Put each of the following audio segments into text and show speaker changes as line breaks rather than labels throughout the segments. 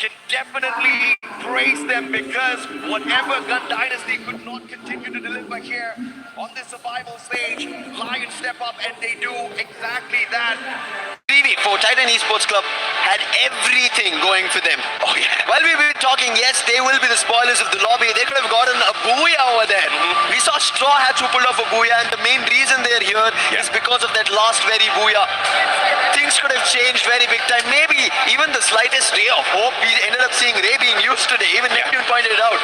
can definitely praise them because whatever Gun Dynasty could not continue to deliver here on this survival stage, Lions step up and they do exactly that.
3 week for Titan Esports Club had everything going for them.
Oh yeah.
While we were talking, yes, they will be the spoilers of the lobby. They could have gotten a booyah over there. We saw Straw Hats who pulled off a booyah, and the main reason they're here is because of that last very booyah. Things could have changed very big time. Maybe even the slightest ray of hope. We ended up seeing Ray being used today. Even Neptune pointed it out.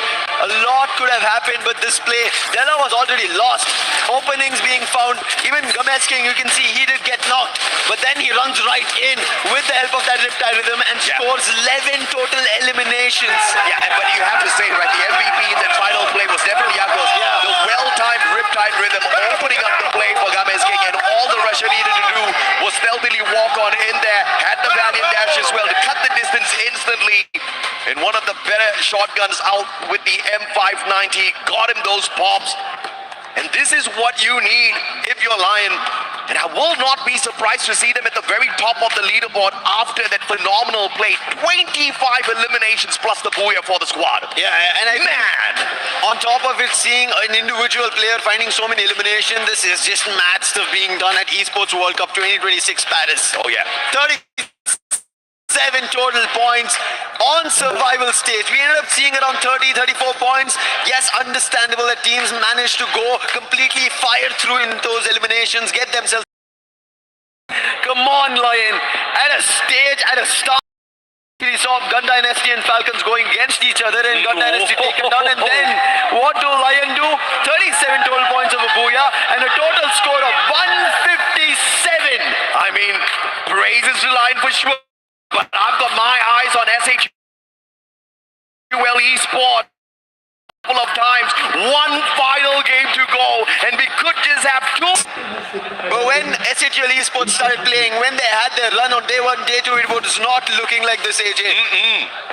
A lot could have happened, but this play, Della was already lost. Openings being found. Even Gomez King, you can see he did get knocked, but then he runs right in with the help of that Riptide Rhythm and scores 11 total eliminations.
Yeah, but you have to say, right, the MVP in that final play was definitely Yakos. The well-timed Riptide Rhythm opening up the play for Gomez King, and all the Russia needed to do was stealthily walk on in there, had the Valiant dash as well to cut the distance instantly. And one of the better shotguns out with the M590 got him those pops. And this is what you need if you're Lion. And I will not be surprised to see them at the very top of the leaderboard after that phenomenal play. 25 eliminations plus the booyah for the squad.
Yeah, and I
Man!
On top of it, seeing an individual player finding so many eliminations, this is just mad stuff being done at Esports World Cup 2026 Paris.
Oh yeah.
37 total points on survival stage. We ended up seeing around 34 points. Yes, understandable that teams managed to go completely fire through in those eliminations, get themselves. Come on, Lion. At a stage, at a start, we saw Gun Dynasty and Falcons going against each other and Gun Dynasty taken down. And then what do Lion do? 37 total points of a booyah and a total score of 157.
I mean, praises to Lion for sure. But I've got my eyes on SHUL Esports a couple of times. One final game to go, and we could just have two.
But when SHL Esports started playing, when they had their run on day 1, day 2, it was not looking like this, AJ.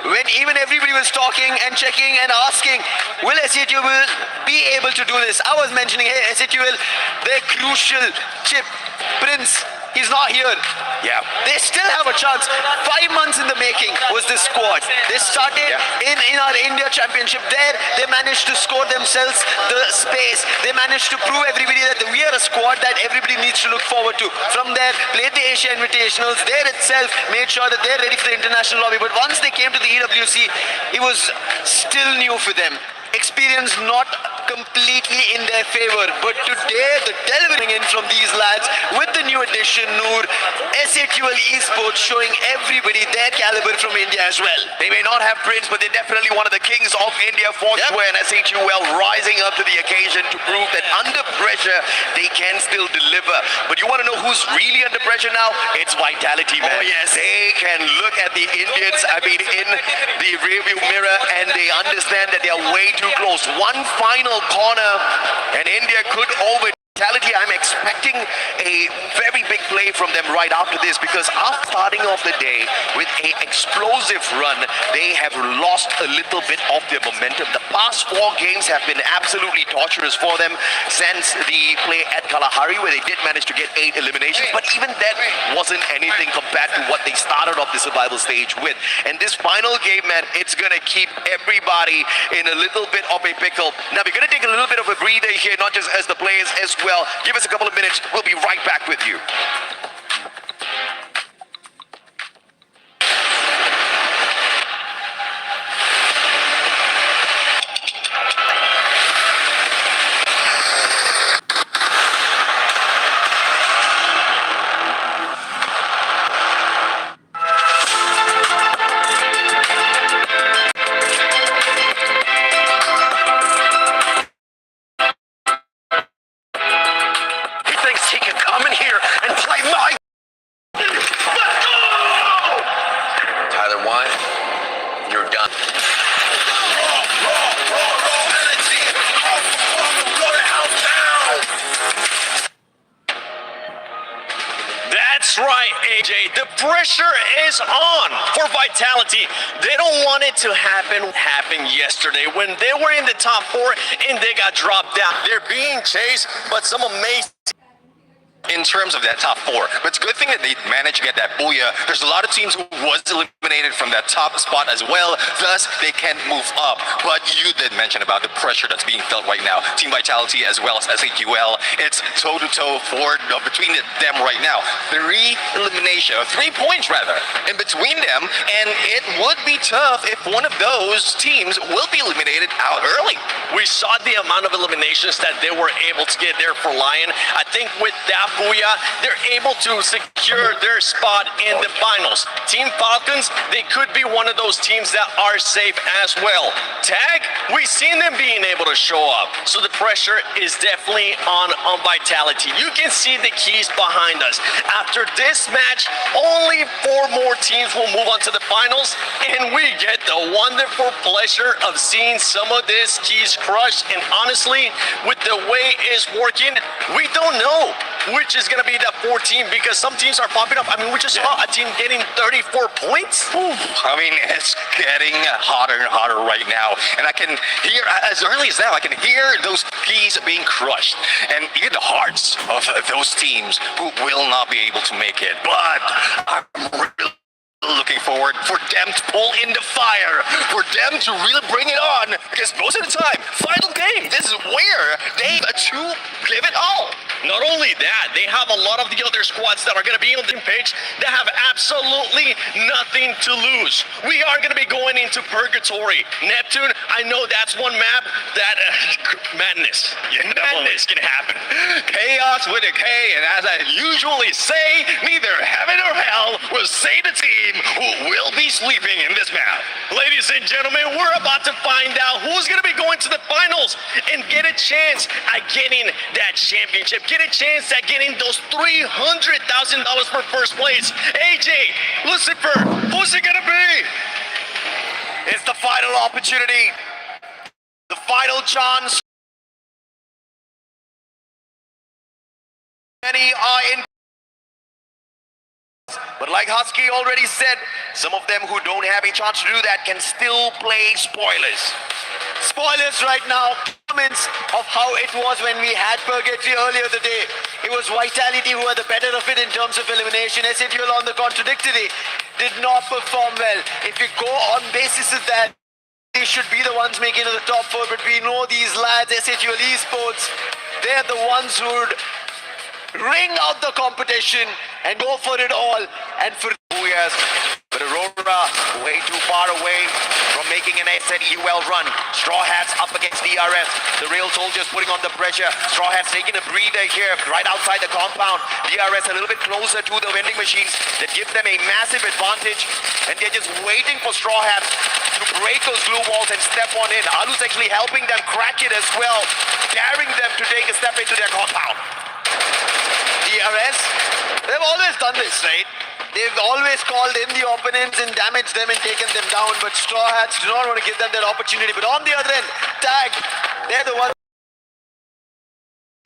When even everybody was talking and checking and asking, will SHL will be able to do this? I was mentioning, hey, SHL, their crucial chip, Prince, he's not here.
Yeah.
They still have a chance. 5 months in the making was this squad. They started in our India Championship. There, they managed to score themselves the space. They managed to prove everybody that we are a squad that everybody needs to look forward to. From there, played the Asia Invitationals. There itself made sure that they're ready for the international lobby. But once they came to the EWC, it was still new for them. Experience not completely in their favor, but today the delivering in from these lads with the new addition Noor, SHUL Esports showing everybody their caliber from India as well.
They may not have Prince, but they're definitely one of the kings of India for sure, and SHUL rising up to the occasion to prove that under pressure they can still deliver. But you want to know who's really under pressure now? It's Vitality, man.
Oh yes.
They can look at the Indians, I mean, in the rearview mirror, and they understand that they are way too close. One final corner and India could over. Vitality, I'm expecting a very big play from them right after this, because after starting off the day with an explosive run, they have lost a little bit of their momentum. The past 4 games have been absolutely torturous for them since the play at Kalahari, where they did manage to get 8 eliminations, but even that wasn't anything compared to what they started off the survival stage with. And this final game, man, it's gonna keep everybody in a little bit of a pickle. Now we're gonna take a little bit of a breather here, not just as the players as well. Give us a couple of minutes. We'll be right back with you. He can come in here and play my. Let's go! Tyler Wine, you're done.
That's right, AJ. The pressure is on for Vitality. They don't want it to happen yesterday when they were in the top 4 and they got dropped down. They're being chased, but some amazing
in terms of that top four. But it's a good thing that they managed to get that booyah. There's a lot of teams who was eliminated from that top spot as well, thus they can't move up. But you did mention about the pressure that's being felt right now. Team Vitality as well as SAQL, it's toe-to-toe between them right now. 3 points rather, in between them, and it would be tough if one of those teams will be eliminated out early.
We saw the amount of eliminations that they were able to get there for Lion. I think with that booyah, they're able to secure their spot in the finals. Team Falcons, they could be one of those teams that are safe as well. Tag, we've seen them being able to show up, so the pressure is definitely on Vitality. You can see the keys behind us. After this match, only 4 more teams will move on to the finals, and we get the wonderful pleasure of seeing some of these keys crushed. And honestly, with the way it's working, we don't know which is going to be that 4 team, because some teams are popping up. I mean, we just saw a team getting 34 points.
I mean, it's getting hotter and hotter right now. And I can hear, as early as now, I can hear those keys being crushed. And even the hearts of those teams who will not be able to make it. But I'm really looking forward for them to pull in the fire, for them to really bring it on, because most of the time, final game, this is where they to give it all.
Not only that, they have a lot of the other squads that are going to be on the page that have absolutely nothing to lose. We are going to be going into Purgatory. Neptune, I know that's one map that madness.
Yeah,
Madness can happen.
Chaos with a K, and as I usually say, neither heaven or hell will save the team who will be sleeping in this map.
Ladies and gentlemen, we're about to find out who's going to be going to the finals and get a chance at getting that championship. Get a chance at getting those $300,000 for first place. AJ, Lucifer, who's it gonna be?
It's the final opportunity, the final chance. Many are in, but like Husky already said, some of them who don't have a chance to do that can still play spoilers.
Spoilers right now. Comments of how it was when we had Purgatory earlier the day. It was Vitality who were the better of it in terms of elimination. SATL on the contradictory did not perform well. If you go on basis of that, they should be the ones making it to the top 4, but we know these lads, SATL Esports, they're the ones who would ring out the competition and go for it all. And for
Yes, but Aurora way too far away from making an SNEUL run. Straw Hats up against DRS. The Real Soldiers putting on the pressure. Straw Hats taking a breather here right outside the compound. DRS a little bit closer to the vending machines. That gives them a massive advantage. And they're just waiting for Straw Hats to break those glue walls and step on in. Alu's actually helping them crack it as well, daring them to take a step into their compound.
DRS, they've always done this, right? They've always called in the opponents and damaged them and taken them down, but Straw Hats do not want to give them that opportunity. But on the other end, Tag, they're the one.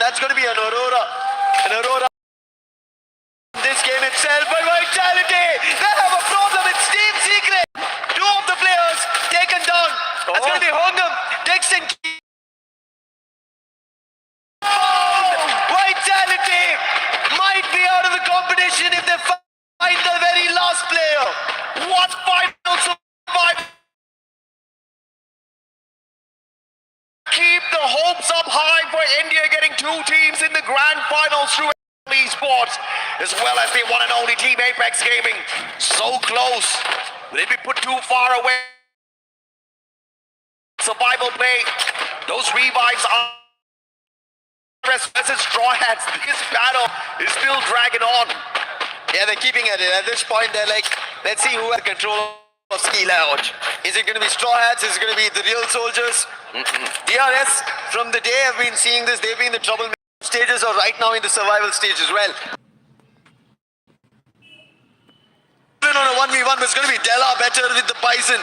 That's going to be an Aurora. An Aurora in this game itself. But Vitality, they have a problem. It's Team Secret. 2 of the players taken down. That's going to be Hongam, Dixon. Vitality might be out of the competition if they find the very last player.
What final survival? Keep the hopes up high for India getting 2 teams in the grand finals through Esports, as well as the one and only Team Apex Gaming. So close. Will it be put too far away? Survival play. Those revives are versus Straw Hats. This battle is still dragging on.
Yeah, they're keeping at it. At this point, they're like, let's see who has control of Ski Lounge. Is it going to be Straw Hats? Is it going to be the Real Soldiers? DRS, from the day I've been seeing this, they've been in the trouble stages or right now in the survival stage as well. On a 1v1 was going to be Della better with the Bison.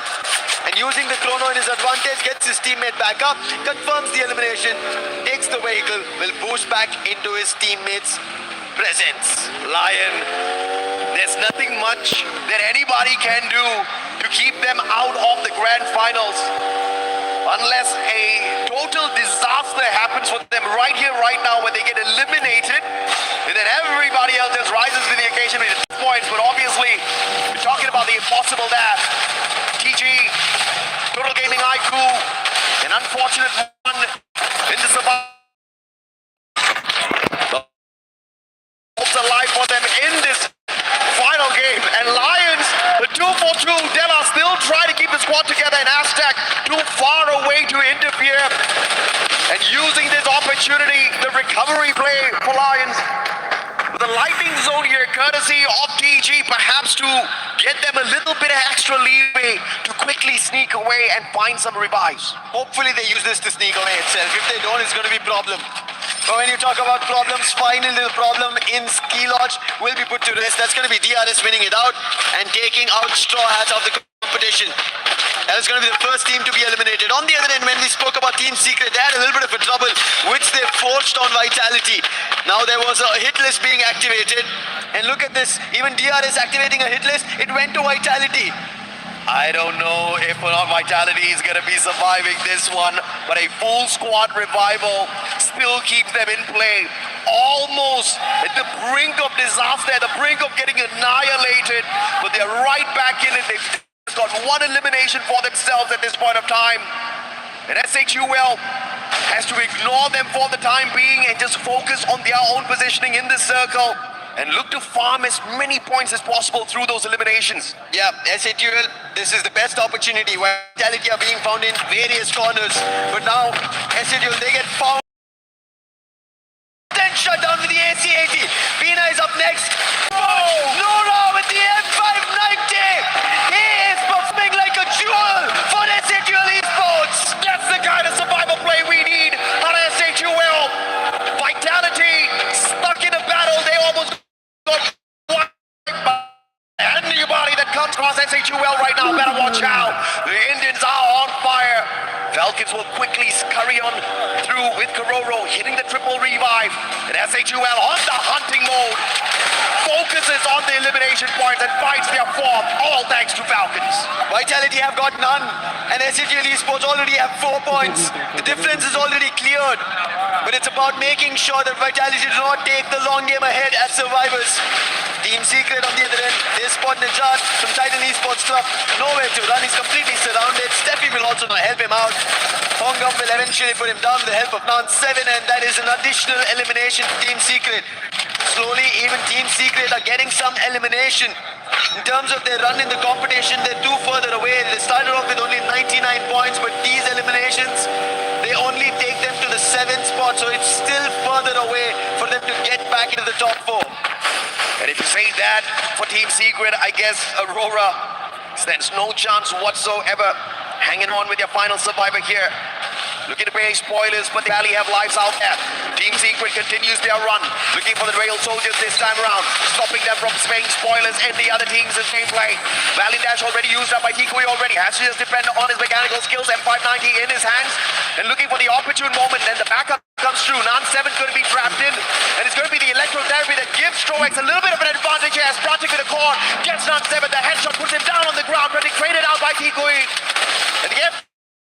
And using the chrono in his advantage, gets his teammate back up, confirms the elimination, takes the vehicle, will boost back into his teammates' presence.
Lion, there's nothing much that anybody can do to keep them out of the grand finals. unless a total disaster happens for them right here, right now, when they get eliminated, and then everybody else just rises to the occasion with 2 points. But obviously, we're talking about the impossible there. TG, Total Gaming IQ, an unfortunate one in the survival. Alive for them in this final game. And Lions, the 2-for-2, Della still try to keep the squad together, and Aztec too far away to interfere. And using this opportunity, the recovery play for Lions, with the lightning zone here, courtesy of TG, perhaps to get them a little bit of extra leeway to quickly sneak away and find some revives.
Hopefully they use this to sneak away itself. If they don't, it's going to be a problem. But when you talk about problems, finally the problem in Ski Lodge will be put to rest. That's going to be DRS winning it out and taking out Straw Hats of the competition. That is going to be the first team to be eliminated. On the other end, when we spoke about Team Secret, they had a little bit of a trouble, which they forced on Vitality. Now there was a hit list being activated. And look at this, even DRS activating a hit list, it went to Vitality.
I don't know if or not Vitality is going to be surviving this one, but a full squad revival still keeps them in play. Almost at the brink of disaster, at the brink of getting annihilated, but they're right back in it. They've got one elimination for themselves at this point of time. And SHUL has to ignore them for the time being and just focus on their own positioning in this circle and look to farm as many points as possible through those eliminations.
Yeah, SHUL, this is the best opportunity. Vitality are being found in various corners, but now SHUL, they get found. Then shut down with the AC-80. Veena is up next. Oh, Nora with the M590. He is performing like a jewel for SHUL Esports.
That's the kind of survival play we need on SHUL. Vitality stuck in a battle. They almost got one. Anybody that comes across SHUL right now better watch out. The Indians are on fire. Falcons will quickly scurry on through with Kororo, hitting the triple revive. And SHUL on the hunting mode, focuses on the elimination points and fights their form, all thanks to Falcons.
Vitality have got none, and SHUL Esports already have 4 points. The difference is already cleared, but it's about making sure that Vitality do not take the long game ahead as survivors. Team Secret on the other end, they spot Najat from Titan Esports Club. Nowhere to run, he's completely surrounded. Steffi will also not help him out. Hongam will eventually put him down with the help of Nan7, and that is an additional elimination for Team Secret. Slowly, even Team Secret are getting some elimination. In terms of their run in the competition, they're too further away. They started off with only 99 points, but these eliminations, they only take them to the 7th spot, so it's still further away for them to get back into the top 4.
And if you say that for Team Secret, I guess Aurora stands no chance whatsoever. Hanging on with your final survivor here. Looking to pay spoilers, but they barely have lives out there. Team Secret continues their run, looking for the Rail Soldiers this time around, stopping them from spraying spoilers and the other teams' gameplay. Valley Dash already used up by Tikui already. Has to just depend on his mechanical skills. M590 in his hands and looking for the opportune moment. Then the backup comes through. Nan7 going to be trapped in, and it's going to be the electrotherapy that gives Stroex a little bit of an advantage here. As Pratik with the core gets Nan7, the headshot puts him down on the ground, but traded out by Tikui. And the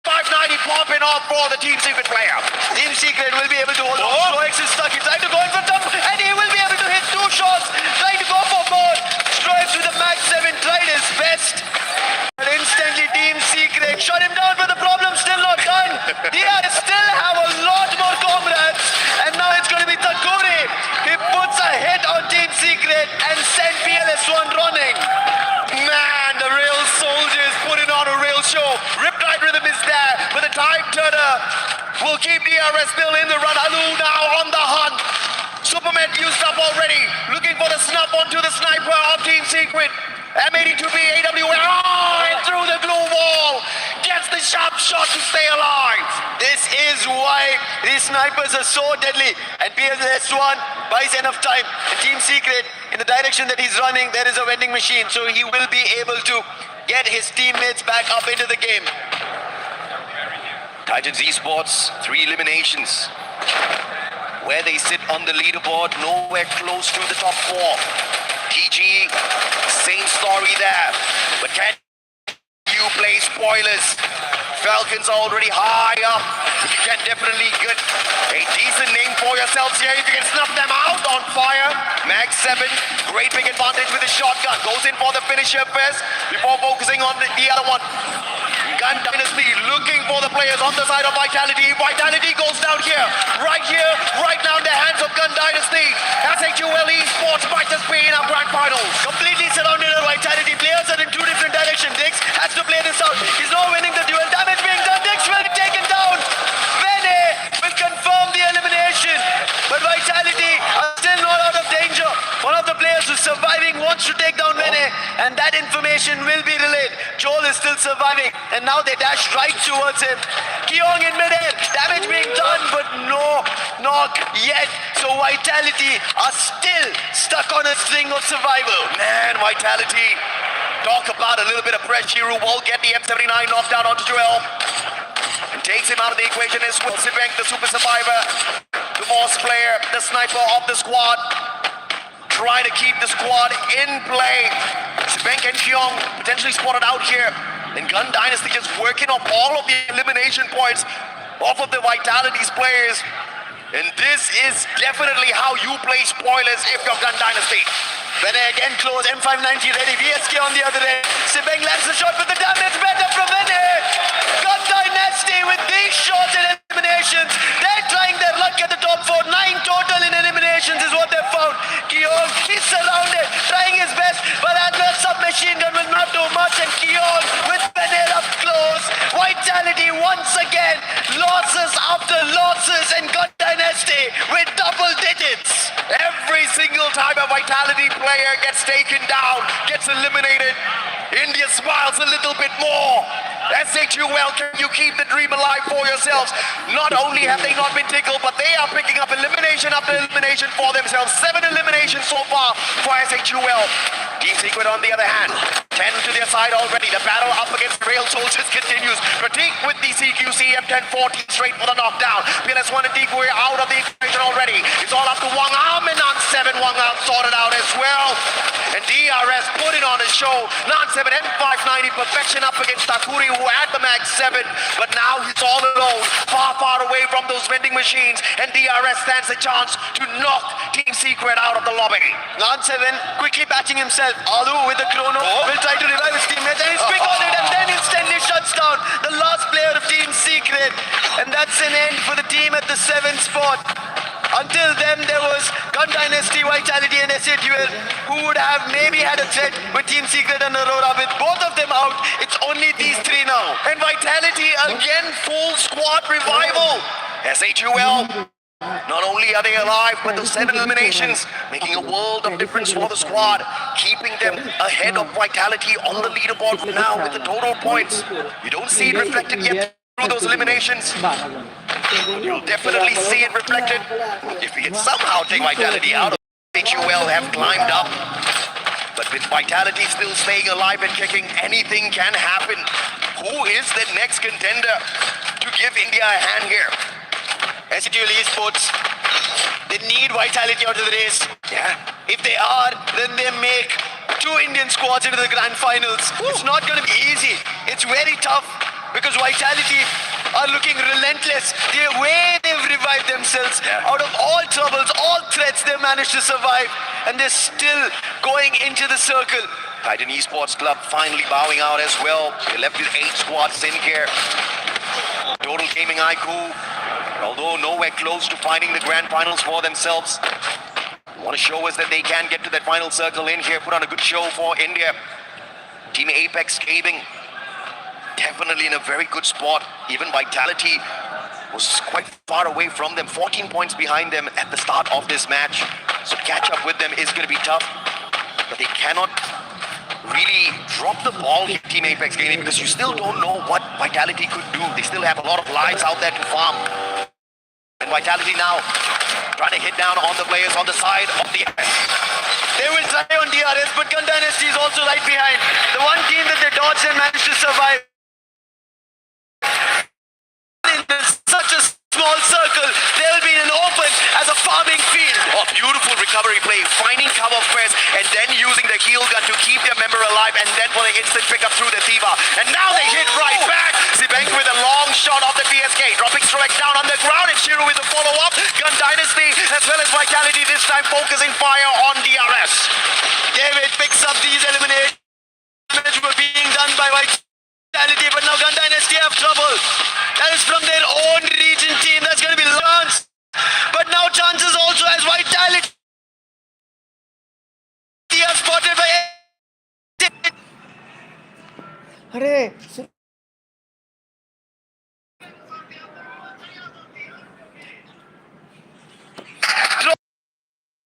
M590 popping off for the Team Secret player.
Team Secret will be able to hold on. Stroex is stuck. He's trying to go in for some, and he will be able to hit 2 shots. Trying to go for 4. Stroex with the Max 7 tried his best. But instantly Team Secret shut him down, but the problem's still not done. They still have a lot more comrades, and now it's going to be Takuri. He puts a hit on Team Secret and sent PLS1 running.
Man, the Rail Soldiers putting on a real show. Riptide Rhythm is there, but the Time Turner will keep DRS still in the run. Alu now on the hunt. Superman used up already, looking for the snap onto the sniper of Team Secret. M82B AWR and through the glue wall. Gets the sharp shot to stay alive.
This is why these snipers are so deadly, and PLS1 buys enough time. And Team Secret, in the direction that he's running, there is a vending machine, so he will be able to get his teammates back up into the game.
Titans Esports, 3 eliminations. Where they sit on the leaderboard, nowhere close to the top 4. TG, same story there. But can you play spoilers? Falcons are already high up. You can definitely get a decent name for yourselves here if you can snuff them out on fire. Max 7, great big advantage with his shotgun. Goes in for the finisher first before focusing on the other one. Gun Dynasty looking for the players on the side of Vitality. Vitality goes down here, right now in the hands of Gun Dynasty. SHUL Esports might just be in our grand finals.
Completely surrounded by Vitality. Players are in two different directions. Dix has to play this out. He's not winning the duel. Damage being done. Dix will be taken down. Vene will confirm the elimination. But Vitality are still not out of danger. One of the players who's surviving wants to take down Vene, and that information will be relayed. Joel is still surviving, and now they dash right towards him. Keong in midair. Damage being done, but no knock yet. So Vitality are still stuck on a string of survival.
Man, Vitality. Talk about a little bit of pressure. Will get the M79 knocked down onto Joel. And takes him out of the equation as well. Sibeng, the super survivor. The boss player, the sniper of the squad. Trying to keep the squad in play. Sibeng and Keong potentially spotted out here. And Gun Dynasty just working on all of the elimination points off of the Vitality's players. And this is definitely how you play spoilers if you're Gun Dynasty.
Vene again close, M590 ready, VSK on the other end. Sibeng lands the shot, but the damage better from Vene. Gun Dynasty with these shots and eliminations. They're trying their luck at the top 4. 9 total in eliminations is what they've found. Keong, he's surrounded, trying his best, but at the submachine gun will not do much. And Keong with Vene up close. Vitality once again, losses after losses, and Gun Dynasty with double digits.
Every single time a Vitality player gets taken down, gets eliminated, India smiles a little bit more. SHUL, can you keep the dream alive for yourselves? Not only have they not been tickled, but they are picking up elimination after elimination for themselves. 7 eliminations so far for SHUL. Team Secret on the other hand, 10 to their side already. The battle up against Rail Soldiers continues. Pratik with the CQC M1040 straight for the knockdown. PLS1 and Decoy out of the equation already. It's all up to Wang Am, and Nan 7 Wang Am sorted out as well. And DRS putting on a show. Nan 7 M590 perfection up against Takuri, who had the Mag 7, but now he's all alone, far away from those vending machines, and DRS stands a chance to knock Team Secret out of the lobby.
Nan 7 quickly patching himself. Alu with the chrono will try to revive his teammates, and he's quick on it, and then instantly shuts down the last player of Team Secret. And that's an end for the team at the 7th spot. Until then, there was Gun Dynasty, Vitality, and SHUL, who would have maybe had a threat with Team Secret and Aurora. With both of them out, it's only these 3 now.
And Vitality again, full squad revival. SHUL, not only are they alive, but those 7 eliminations, making a world of difference for the squad, keeping them ahead of Vitality on the leaderboard for now with the total points. You don't see it reflected yet through those eliminations. You'll definitely see it reflected if we can somehow take Vitality out of HUL have climbed up. But with Vitality still staying alive and kicking, anything can happen. Who is the next contender to give India a hand here?
SHUL Esports, they need Vitality out of the race.
Yeah.
If they are, then they make 2 Indian squads into the grand finals. It's not going to be easy. It's very tough because Vitality are looking relentless. The way they've revived themselves out of all troubles, all threats, they've managed to survive, and they're still going into the circle.
Titan Esports Club finally bowing out as well. They left with 8 squads in here. Total Gaming IQ, although nowhere close to finding the grand finals for themselves, want to show us that they can get to that final circle in here, put on a good show for India. Team Apex Gaming, definitely in a very good spot. Even Vitality was quite far away from them, 14 points behind them at the start of this match. So to catch up with them is going to be tough, but they cannot really drop the ball here, Team Apex Gaming, because you still don't know what Vitality could do. They still have a lot of lives out there to farm. And Vitality now trying to hit down on the players on the side of the end.
They will try on DRS, but Gun Dynasty is also right behind. The one team that they dodged and managed to survive. In such a small circle, they'll be in an open as a farming field.
Oh, beautiful recovery play, finding cover first and then using the heal gun to keep their member alive, and then for the instant pickup through the Thiva. And now they hit right back. Sibeng with a with the follow-up. Gun Dynasty as well as Vitality this time focusing fire on DRS.
David picks up these eliminations were being done by Vitality, but now Gun Dynasty have trouble. That is from their own region team. That's going to be Lance. But now chances also as Vitality are spotted by
अरे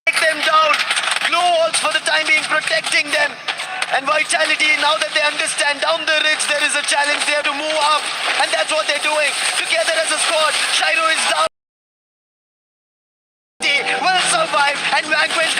take them down. Glue walls for the time being protecting them. And Vitality, now that they understand down the ridge there is a challenge, they have to move up. And that's what they're doing. Together as a squad, Shiro is down. Will survive and vanquish.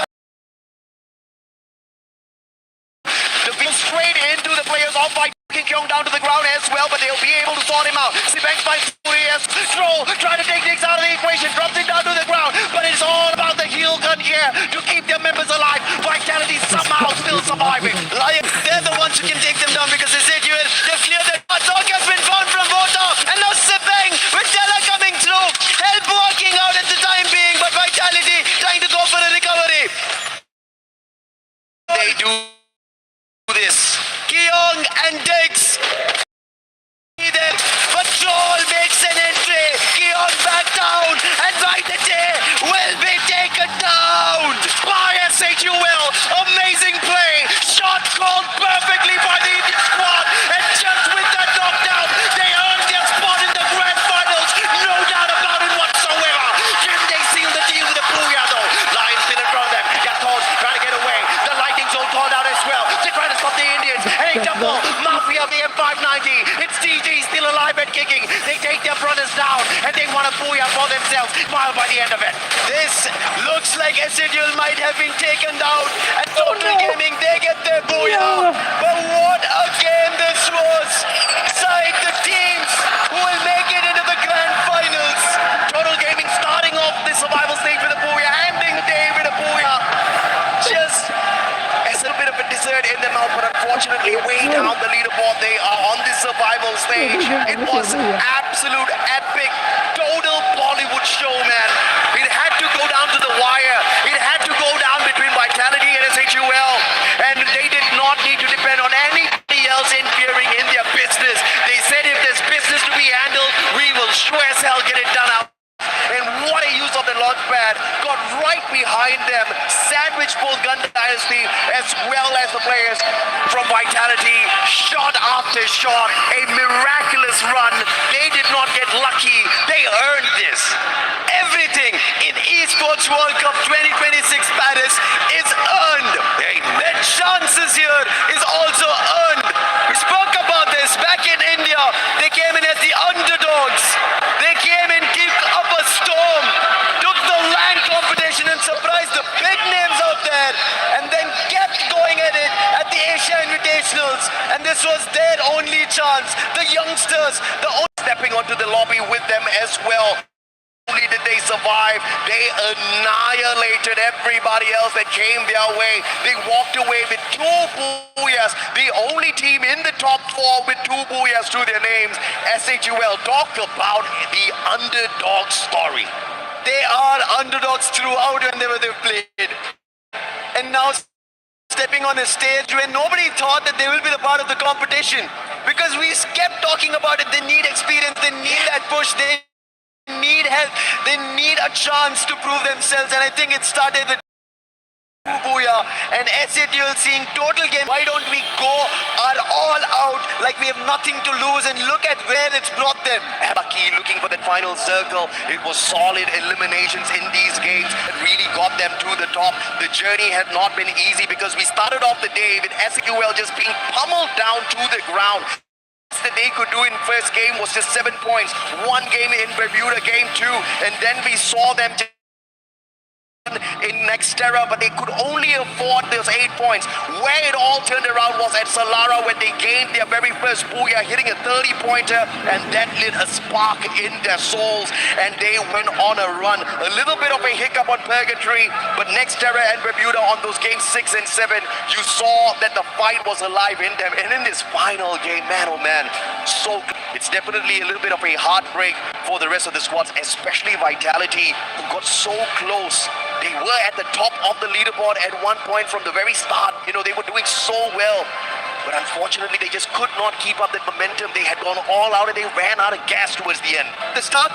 The beam straight into the players of Vitality. Kyung down to the ground as well, but they'll be able to sort him out. Sibanks finds Furious. Stroll trying to take Nix out of the equation. Drops it down to the ground, but it's all about the heel gun here to keep their members alive. Vitality somehow still surviving.
Lion, they're the ones who can take them down because they said they've cleared their Talk has been found from Vota. And now Sibang with Della coming through. Help working out at the time being, but Vitality trying to go for a recovery.
They do this.
Kyung and Dix. But Troll makes an entry. Kyung back down and Vitality will be taken down
By SHUL. Amazing play. Shot called perfectly by the Indian squad. And just with that knockdown, they earned their spot in the grand finals. No doubt about it whatsoever. Can they seal the deal with the Booyah though? Lions still in front of them. Yatos trying to get away. The lightning zone called out as well. They're trying to stop the Indians. And a double. Mafia of the M590. It's DG still alive and kicking. They take their brothers down. And they want a Booyah for themselves. Smile by the end of it.
This looks like Ezekiel might have been taken down. At Total Gaming, they get their booyah. But what a game this was. Side the teams who will make it into the grand finals.
Total Gaming starting off the survival stage with a Booyah. Ending the day with a Booyah. Just as a bit of a dessert in their mouth, but unfortunately way down the leaderboard they are on the survival stage. It was absolute epic, total Bollywood show, man. It had to go down to the wire. It had to go down between Vitality and SHUL. And they did not need to depend on anybody else interfering in their business. They said if there's business to be handled, we will sure as hell get it done out. And what a use of the launch pad. Got right behind them. Sandwiched both Gun Dynasty as well as the players from Vitality. Shot after shot. A miraculous run. They did not get lucky. They earned this.
Everything in Esports World Cup 2026 Paris is earned. The chances here is also earned. We spoke about this back in India. They came in as the underdogs. They came in, kicked up a storm, took the land competition and surprised the big names out there, and then kept going at it at the Asia Invitationals. And this was their only chance. The youngsters, the
Stepping onto the lobby with them as well. Not only did they survive, they annihilated everybody else that came their way. They walked away with 2 Booyahs. The only team in the top 4 with 2 Booyahs to their names. SHUL. Talk about the underdog story.
They are underdogs throughout whenever they've played. And now stepping on a stage where nobody thought that they will be the part of the competition. Because we kept talking about it. They need experience, they need that push, they need help, they need a chance to prove themselves. And I think it started with Booyah and SATL seeing Total Game. Why don't we go all out like we have nothing to lose, and look at where it's brought them.
Abaki looking for that final circle. It was solid eliminations in these games that really got them to the top. The journey had not been easy because we started off the day with SQL just being pummeled down to the ground. That they could do in first game was just 7 points. 1 game in Bermuda, game 2, and then we saw them in Nextera, but they could only afford those 8 points. Where it all turned around was at Solara when they gained their very first Booyah, hitting a 30-pointer, and that lit a spark in their souls, and they went on a run. A little bit of a hiccup on Purgatory, but Nextera and Bermuda on those games 6 and 7, you saw that the fight was alive in them. And in this final game, man, oh man, so it's definitely a little bit of a heartbreak for the rest of the squads, especially Vitality, who got so close. They were at the top of the leaderboard at one point from the very start. You know, they were doing so well. But unfortunately, they just could not keep up that momentum. They had gone all out and they ran out of gas towards the end.
The start